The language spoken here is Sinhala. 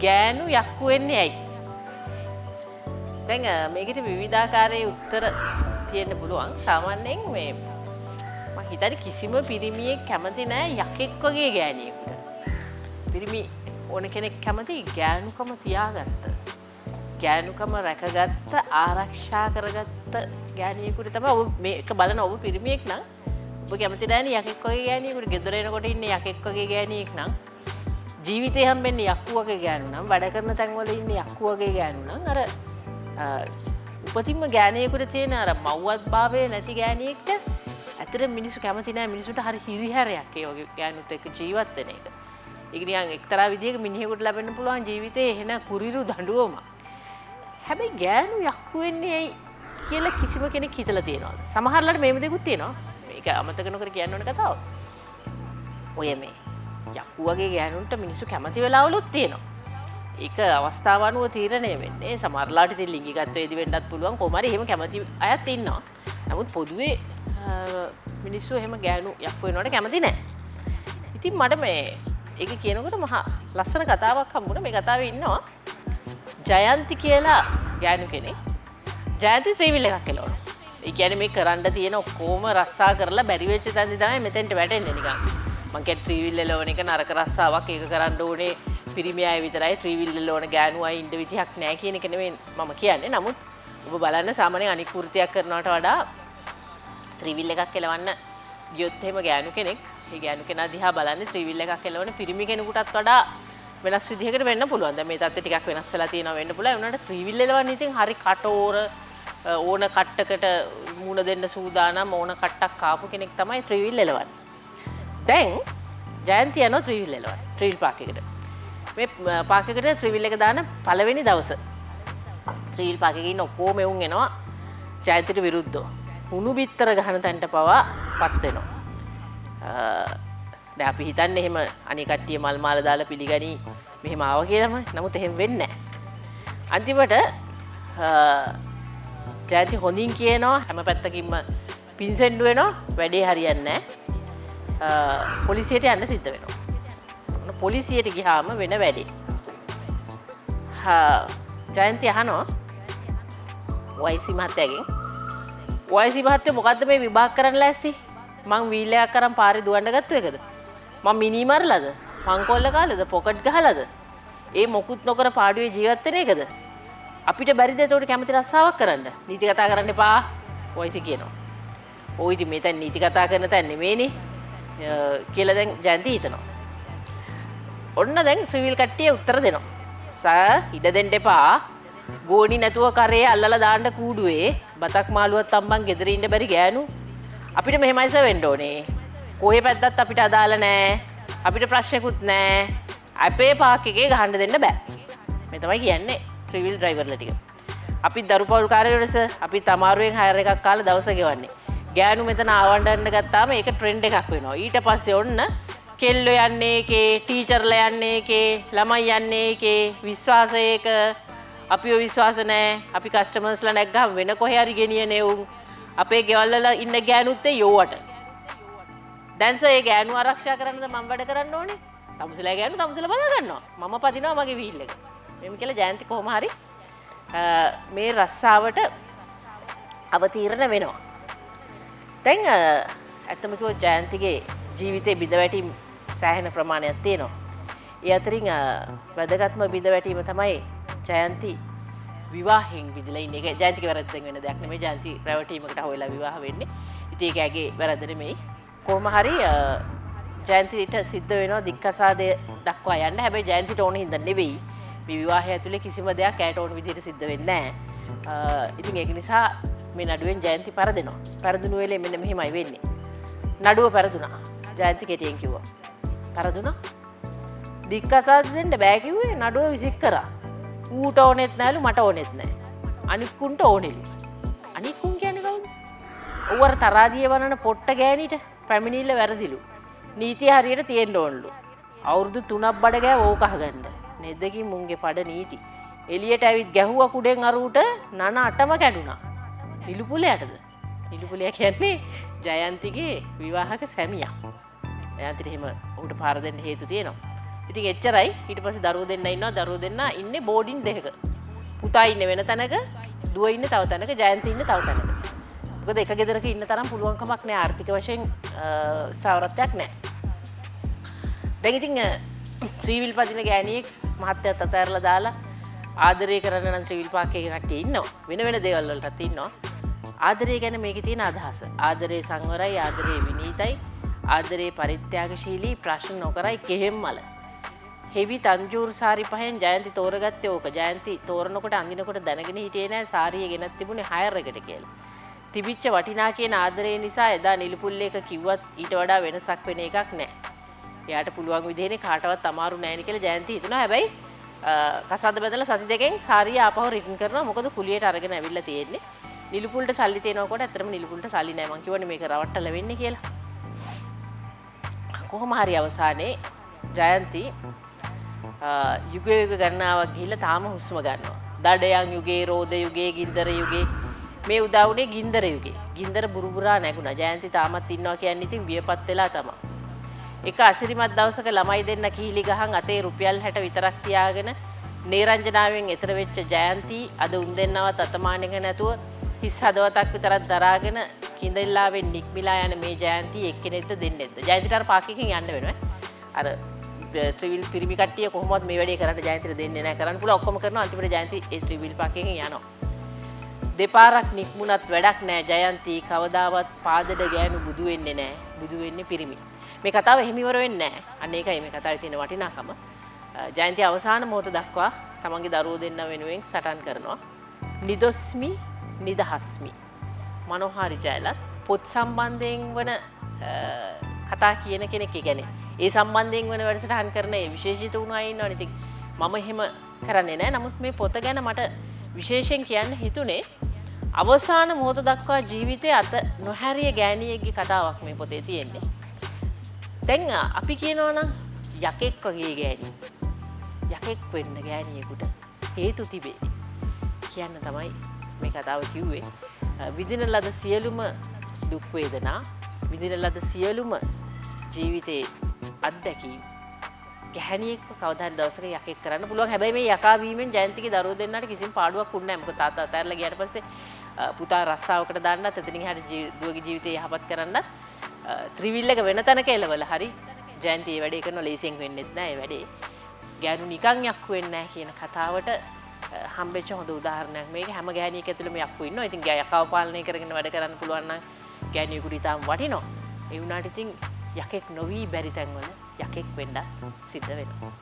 ගෑනු යක්කු වෙන්නේ ඇයි? දැන් මේකට විවිධාකාරයේ උත්තර තියෙන්න පුළුවන්. සාමාන්‍යයෙන් මේ මම හිතන්නේ කිසිම පිරිමියෙක් කැමති නෑ යකෙක් වගේ ගෑණියෙකුට. පිරිමි ඕන කෙනෙක් කැමති ගෑනුකම තියාගත්ත. ගෑනුකම රැකගත්ත ආරක්ෂා කරගත්ත ගෑණියෙකුට තමයි ඔබ මේක බලන ඔබ පිරිමියෙක් නම් ඔබ කැමති නෑනේ යකෙක් වගේ ගෑණියෙකුට. ගෙදර එනකොට ඉන්නේ යකෙක් වගේ ගෑණියෙක් නම් ජීවිතේ හම්බෙන්නේ යක්කු වගේ ගෑනු නම් වැඩ කරන තැන්වල ඉන්නේ යක්කු වගේ ගෑනු නම් අර උපතින්ම ගෑණියෙකුට තියෙන අර මව්වත් භාවයේ නැති ගෑණියෙක්ට ඇත්තට මිනිස්සු කැමති නෑ. මිනිස්සුන්ට හරි හිරිහැරයක් ඒ වගේ ගෑනුත් එක්ක ජීවත් වෙන එක. ඒක නිකන් එක්තරා විදියක මිනිහෙකුට ලැබෙන්න පුළුවන් ජීවිතේ එහෙන කුරිරු දඬුවමක්. හැබැයි ගෑනු යක්කු වෙන්නේ ඇයි කියලා කිසිම කෙනෙක් හිතලා තියෙනවද? සමහරලාට මේව දෙකුත් තියෙනවා. මේක අමතක නොකර කියන්න ඕන කතාව. ඔය මේ යක්කු වගේ ගෑනුන්ට මිනිස්සු කැමති වෙලාවලුත් තියෙනවා. ඒක අවස්ථාව අනුව තීරණය වෙන්නේ. සමහරලාට ඉතින් ලිංගිකත්වයේදී වෙන්නත් පුළුවන්. කොහොම හරි එහෙම කැමති අයත් ඉන්නවා. නමුත් පොදුවේ මිනිස්සු එහෙම ගෑනු යක්කු වෙනවට කැමති නැහැ. ඉතින් මට මේ ඒක කියනකොට මහා ලස්සන කතාවක් හම්බුණා. මේ කතාවේ ඉන්නවා ජයන්ති කියලා ගෑනු කෙනෙක්. ජයන්ති ත්‍රිවිල් එකක් එලවනවා. ඒ කියන්නේ මේ කරන්න තියෙන ඔක්කොම රස්සා කරලා බැරි වෙච්ච තැනදී තමයි මෙතෙන්ට වැටෙන්නේ නිකන්. මං කියන්නේ ත්‍රිවිල් එලවන එක නරක රස්සාවක්. ඒක කරන්න ඕනේ පිරිමි අය විතරයි. ත්‍රිවිල් එලවන ගෑනු අය ඉන්න විදිහක් නැහැ කියන එක නෙමෙයි මම කියන්නේ. නමුත් ඔබ බලන්න සාමාන්‍යයෙන් අනික් වෘත්තියක් කරනවට වඩා ත්‍රිවිල් එකක් එලවන්න ගියොත් එහෙම ගෑනු කෙනෙක් ඒ ගෑනු කෙනා දිහා බලන්නේ ත්‍රිවිල් එකක් එලවන පිරිමි කෙනෙකුටත් වඩා වෙනස් විදිහකට වෙන්න පුළුවන්. දැන් මේ තත්ත්වය ටිකක් වෙනස් වෙලා තියෙනවා වෙන්න පුළුවන්. ඒ වුණාට ත්‍රිවිල් එලවන්න ඉතින් හරි කටෝර ඕන කට්ටකට මූණ දෙන්න සූදානම් ඕන කට්ටක් කාපු කෙනෙක් තමයි ත්‍රිවිල් එලවන්නේ. දැන් ජයන්ති යනවා ත්‍රිවිල් එලවන්න. ත්‍රිවිල් පාක් එකට. මේ පාක් එකට ත්‍රිවිල් එක දාන පළවෙනි දවස. ත්‍රිවිල් පාක් එකේ ඉන්න ඔක්කොම එවුන් එනවා ජයන්තිට විරුද්ධව. හුණු බිත්තර ගහන තැනට පවා පත් වෙනවා. දැන් අපි හිතන්නේ එහෙම අනික කට්ටිය මල් මාල දාලා පිළිගනි මෙහෙම ආවා කියලාම. නමුත් එහෙම වෙන්නේ නැහැ. අන්තිමට ජයන්ති හොඳින් කියනවා හැම පැත්තකින්ම පින්සෙන්ඩු වෙනවා. වැඩේ හරියන්නේ නැහැ. පොලිසියට යන්න සිද්ධ වෙනවා. පොලිසියට ගියාම වෙන වැඩේ. ජයන්ති අහනවා වයිසි මහත්තයාගෙන් වයිසි මහත්තයා මොකද්ද මේ විභාග කරන්න ලෑස්ති? මං වීල් එකක් අරන් පාරේ දුවන්න ගත්ත එකද? මං මිනි මරලාද? මංකොල්ල කාලේද? පොකට් ගහලාද? ඒ මොකුත් නොකර පාඩුවේ ජීවත් වෙන එකද? අපිට බැරිද ඒකට කැමති රස්සාවක් කරන්න? නීති කතා කරන්න එපා වයිසි කියනවා. ඔය ඉතින් මේ තැන් නීති කතා කරන තැන් නෙමෙයිනේ කියලා දැන් ජයන්ති හිතනවා. ඔන්න දැන් ත්‍රිවිල් කට්ටිය උත්තර දෙනවා. සර් ඉඩ දෙන්න එපා. ගෝණි නැතුව කරේ අල්ලලා දාන්න කූඩුවේ බතක් මාළුවක් තම්බන් ගෙදර ඉන්න බැරි ගෑනු අපිට මෙහෙමයි සර් වෙන්න ඕනේ. කොහේ පැත්තත් අපිට අදාළ නැහැ. අපිට ප්‍රශ්නකුත් නැහැ. අපේ පාක් එකේ ගහන්න දෙන්න බෑ. මේ තමයි කියන්නේ ත්‍රිවිල් ඩ්‍රයිවර්ලා ටික. අපි දරුපවුල් කාර්යවලට සර් අපි තමාරුවෙන් හයර් එකක් කාලා දවස ගෙවන්නේ. ගෑනු මෙතන ආවණ්ඩන්න ගත්තාම ඒක ට්‍රෙන්ඩ් එකක් වෙනවා. ඊට පස්සේ ඔන්න කෙල්ලෝ යන්නේ ඒකේ, ටීචර්ලා යන්නේ ඒකේ, ළමයි යන්නේ ඒකේ, විශ්වාසයක අපිව විශ්වාස නැහැ. අපි කස්ටමර්ස්ලා නැග්ගම වෙන කොහේ හරි ගෙනියන්නේ උන්. අපේ ගෙවල් වල ඉන්න ගෑනුත් යෝවට. දැන් සර් ඒ ගෑනු ආරක්ෂා කරන්නද මම වැඩ කරන්න ඕනේ? තමුසලා ගෑනු තමුසලා බලා ගන්නවා. මම පදිනවා මගේ වීල් එක. මෙහෙම කියලා ජයන්ති කොහොම හරි මේ රස්සාවට අවතීර්ණ වෙනවා. දැන් ඇත්තම කිව්වොත් ජයන්තිගේ ජීවිතේ බිඳවැටීම් සෑහෙන ප්‍රමාණයක් තියෙනවා. ඒ අතරින් වැදගත්ම බිඳවැටීම තමයි ජයන්ති විවාහයෙන් විදලා ඉන්නේ. ඒක ජයන්තිගේ වැරද්දෙන් වෙන දෙයක් නෙමෙයි. ජයන්ති රැවටීමකට හොයලා විවාහ වෙන්නේ. ඉතින් ඒක ඇගේ වැරද්ද නෙමෙයි. කොහොම හරි ජයන්තිට සිද්ධ වෙනවා දික්කසාදය දක්වා යන්න. හැබැයි ජයන්තිට ඕන හින්දා නෙවෙයි. මේ විවාහය ඇතුලේ කිසිම දෙයක් ඇයට ඕන විදිහට සිද්ධ වෙන්නේ නැහැ. ඉතින් ඒක නිසා මේ නඩුවෙන් ජයන්ති පරදෙනවා. පරදුණු වෙලේ මෙන්න මෙහෙමයි වෙන්නේ. නඩුව පරදුනා. ජයන්ති කෙටියෙන් කිව්වා. පරදුනා. දික්කසාද දෙන්න බෑ කිව්වේ නඩුව විසික් කරා. ඌට ඕනෙත් නැලු මට ඕනෙත් නැහැ. අනික්කුන්ට ඕනෙලු. අනික්කුන් කියන්නේ කවුද? ඌවර තරාදියේ වනන පොට්ට ගෑණිට පැමිණිල්ල වැරදිලු. නීතිය හරියට තියෙන්න ඕනලු. අවුරුදු 3ක් බඩ ගෑව ඕක අහගන්න. නෙද්දකින් මුන්ගේ පඩ නීති. එළියට ඇවිත් ගැහුවා කුඩෙන් අරුට නන අටම කැඩුනා. නිලුපුලයටද? නිලුපුලයා කියන්නේ ජයන්තිගේ විවාහක සැමියා. ජයන්තිට එහෙම ඌට පාර දෙන්න හේතු තියෙනවා. ඉතින් එච්චරයි. ඊට පස්සේ දරුවෝ දෙන්න ඉන්නවා. දරුවෝ දෙන්න ඉන්නේ බෝඩින් දෙකක. පුතා ඉන්නේ වෙන තැනක, දුව ඉන්නේ තව තැනක, ජයන්ති ඉන්නේ තව තැනක. මොකද එක ගෙදරක ඉන්න තරම් පුළුවන් කමක් නැහැ ආර්ථික වශයෙන් ස්ථාවරත්වයක් නැහැ. දැන් ඉතින් ත්‍රිවිල් පදින ගෑණියෙක් මහත්තයත් අතහැරලා දාලා ආදරය කරන නම් ත්‍රිවිල් පාක් එකේ කට්ටිය ඉන්නවා. වෙන වෙන දේවල් වලටත් ඉන්නවා. ආදරය ගැන මේකේ තියෙන අදහස. ආදරේ සංවරයි, ආදරේ විනීතයි, ආදරේ පරිත්‍යාගශීලී, ප්‍රශ්න නොකරයි, කෙහෙම්මල. හෙවි තංජූර් සාරි පහෙන් ජයන්ති තෝරගත්තේ ඕක. ජයන්ති තෝරනකොට අඳිනකොට දැනගෙන හිටියේ නෑ සාරිය ගෙනත් තිබුණේ හයර් එකට කියලා. තිබිච්ච වටිනා කියන ආදරේ නිසා එදා නිලුපුල්ල එක කිව්වත් ඊට වඩා වෙනසක් වෙන එකක් නෑ. එයාට පුළුවන් විදිහේ කාටවත් අමාරු නෑනේ කියලා ජයන්ති හිතනවා. හැබැයි කසාද බැඳලා සති දෙකෙන් සාරිය ආපහු රිටර්න් කරනවා. මොකද කුලියට අරගෙන ඇවිල්ලා තියෙන්නේ. නිලුපුල්ට සල්ලි තියෙනකොට ඇත්තටම නිලුපුල්ට සල්ලි නෑ. මං කියවනේ මේක රවට්ටලා වෙන්නේ කියලා. කොහොම හරි අවසානයේ ජයන්ති යුග ගණනාවක් ගිහිල්ලා තාම හුස්ම ගන්නවා. දඩයන් යුගයේ, රෝද යුගයේ, ගින්දර යුගයේ මේ උදා වුණේ ගින්දර යුගයේ. ගින්දර බුරුබුරා නැගුණා. ජයන්ති තාමත් ඉන්නවා කියන්නේ ඉතින් වියපත් වෙලා තමයි. එක අසිරිමත් දවසක ළමයි දෙන්න කිහිලි ගහන් අතේ රුපියල් 60 විතරක් තියාගෙන නේරංජනාවෙන් එතර වෙච්ච ජයන්ති අද උන් දෙන්නවත් අතමානෙක නැතුව හිස් හදවතක් විතරක් දරාගෙන කිඳෙල්ලාවෙන් නික්මිලා යන මේ ජයන්ති එක්කෙනෙක්ද දෙන්නෙක්ද? ජයන්තිට අර පාක් එකකින් යන්න වෙනවා. අර ත්‍රිවිල් පිරිමි කට්ටිය කොහොමවත් මේ වැඩේ කරන්න ජයන්තිට දෙන්නේ නැහැ. කරන්න පුළුවන් ඔක්කොම කරනවා. අන්තිමට ජයන්ති ඒ ත්‍රිවිල් පාක් එකකින් යනවා. දෙපාරක් නික්මුණත් වැඩක් නැහැ. ජයන්ති කවදාවත් පාදඩ ගෑනු බුදු වෙන්නේ නැහැ. බුදු වෙන්නේ පිරිමි. මේ කතාව එහෙම ඉවර වෙන්නේ නැහැ. අන්න ඒකයි මේ කතාවේ තියෙන වටිනාකම. ජයන්ති අවසාන මොහොත දක්වා තමන්ගේ දරුවෝ දෙන්න වෙනුවෙන් සටන් කරනවා. නිදොස්මි නිදහස්මි. මනෝහාරි ජයලත් පොත් සම්බන්ධයෙන් වන කතා කියන කෙනෙක් කියන්නේ. ඒ සම්බන්ධයෙන් වන වැඩසටහන් කරන ඒ විශේෂිත වුණා ඉන්නවනේ. ඉතින් මම එහෙම කරන්නේ නැහැ. නමුත් මේ පොත ගැන මට විශේෂයෙන් කියන්න හිතුනේ අවසාන මොහොත දක්වා ජීවිතයේ අත නොහැරිය ගෑණියෙක්ගේ කතාවක් මේ පොතේ තියෙන්නේ. දැන් අපි කියනවා නම් යකෙක් වගේ ගෑණි. යකෙක් වෙන්න ගෑණියෙකුට හේතු තිබේ. කියන්න තමයි මේ කතාව කිව්වේ. විඳින ලද සියලුම දුක් වේදනා, විඳින ලද සියලුම ජීවිතේ අත්දැකීම් ගැහණියෙක්ව කවදා හරි දවසක යකෙක් කරන්න පුළුවන්. හැබැයි මේ යකා වීමෙන් ජයන්තිගේ දරුවෝ දෙන්නාට කිසිම පාඩුවක් වුණේ නැහැ. මොකද තාත්තා අතහැරලා ගියාට පස්සේ පුතා රස්සාවකට දාන්නත් එතනින් හරි දුවගේ ජීවිතය යහපත් කරන්නත් ත්‍රිවිල් එක වෙන තැනක එලවලා හරි ජයන්ති මේ වැඩේ කරන ලේසියෙන් වෙන්නේත් නැහැ. මේ වැඩේ ගෑනු නිකන් යක්කු වෙන්නේ නැහැ කියන කතාවට හම්බෙච්ච හොඳ උදාහරණයක්. මේක හැම ගෑණියෙක් ඇතුළෙම යක්කු ඉන්නවා. ඉතින් යකාව පාලනය කරගෙන වැඩ කරන්න පුළුවන් නම් ගෑණියෙකුට ඉතාම වටිනවා. ඒ වුණාට ඉතින් යකෙක් නොවි බැරි තැන්වල යකෙක් වෙන්න සිද්ධ වෙනවා.